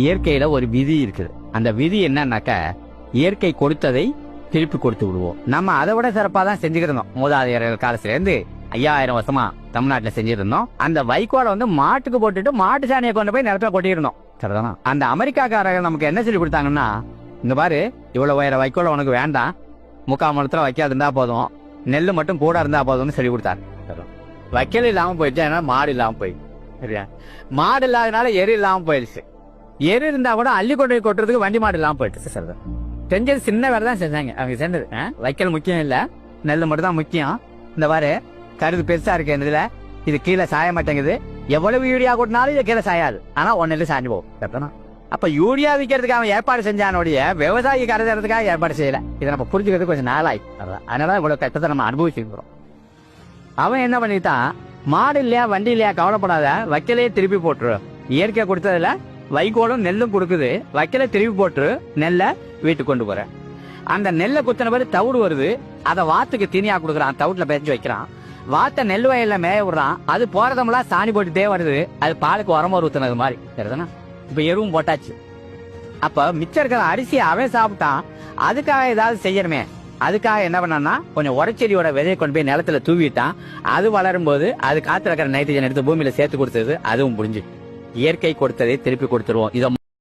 இயற்கையில ஒரு விதி இருக்குது. அந்த விதி என்னன்னாக்க, இயற்கை கொடுத்ததை திருப்பி கொடுத்து விடுவோம். நம்ம அதை விட சிறப்பா தான் செஞ்சுக்கிருந்தோம். மூதாதையர்கள் காலத்துல இருந்து 5000 வருஷமா தமிழ்நாட்டுல செஞ்சிருந்தோம். அந்த வைக்கோலை மாட்டுக்கு போட்டுட்டு மாட்டு சாணியை கொண்டு போய் நிலத்துல கொட்டிருந்தோம். சரிதானா? அந்த அமெரிக்காக்காரர்கள் நமக்கு என்ன சொல்லி கொடுத்தாங்கன்னா, இந்த பாரு, இவ்வளவு உயர வைக்கோல உனக்கு வேண்டாம், 3/4 முழத்துல வைக்காது இருந்தா போதும், நெல்லு மட்டும் கூட இருந்தா போதும்னு சொல்லி கொடுத்தாரு. வைக்கல் இல்லாம போயிடுச்சு, அதனால மாடு இல்லாம போயிடுச்சு. சரியா? மாடு இல்லாதனால எரு இல்லாம போயிடுச்சு. எரு இருந்தா கூட அள்ளி கொண்டு போய் கொட்டுறதுக்கு வண்டி மாடு இல்லாம போயிடுச்சு. சரிதான்? செஞ்சது சின்ன வேலை தான் செஞ்சாங்க அவங்க. செஞ்சது வைக்கல் முக்கியம் இல்ல, நெல்லு மட்டும் தான் முக்கியம். இந்த பாரு, கருது பெருசா இருக்கு, இதுல இது கீழே சாய மாட்டேங்குது, எவ்வளவு யூரியா கொட்டினாலும் இது கீழே சாயாது, ஆனா ஒன்னு சாஞ்சு போகும். அப்ப யூரியா விற்கிறதுக்கு அவன் ஏற்பாடு செஞ்சானுடைய விவசாயி கருதுறதுக்காக ஏற்பாடு செய்யல. இதை நம்ம புரிஞ்சுக்கிறது கொஞ்சம் நாளாய். அதனால இவ்வளவு கஷ்டத்தை நம்ம அனுபவிச்சுக்கிறோம். அவன் என்ன பண்ணிட்டான், மாடு இல்லையா வண்டி இல்லையா கவலைப்படாத, வைக்கலையே திருப்பி போட்டுரு. இயற்கை கொடுத்ததுல வைக்கோலும் நெல்லும் கொடுக்குது, வைக்கலை திருப்பி போட்டு நெல்லை வீட்டுக்கு கொண்டு போற. அந்த நெல்லை குத்தின பேரு தவிடு வருது, அதை வாத்துக்கு தீனியா கொடுக்குறான், தவிட்டுல பேச்சு வைக்கிறான். வாத்த நெல் வயல்ல மேய விடுறான், அது போறதமெல்லாம் சாணி போட்டுட்டே வருது, அது பாலுக்கு உரமோர் ஊத்துனது மாதிரி. சரிதானா? இப்ப எருவும் போட்டாச்சு. அப்ப மிச்சம் இருக்கிற அரிசி அவன் சாப்பிட்டான், அதுக்காக ஏதாவது செய்யணுமே. அதுக்காக என்ன பண்ணான்னா, கொஞ்சம் உரச்செடியோட விதையை கொண்டு போய் நிலத்துல தூவிட்டான். அது வளரும் போது அது காத்துல இருக்கிற நைட்ரஜன் எடுத்து பூமியில சேர்த்து கொடுத்தது, அதுவும் புரிஞ்சு. இயற்கை கொடுத்ததை திருப்பி கொடுத்துருவோம். இதை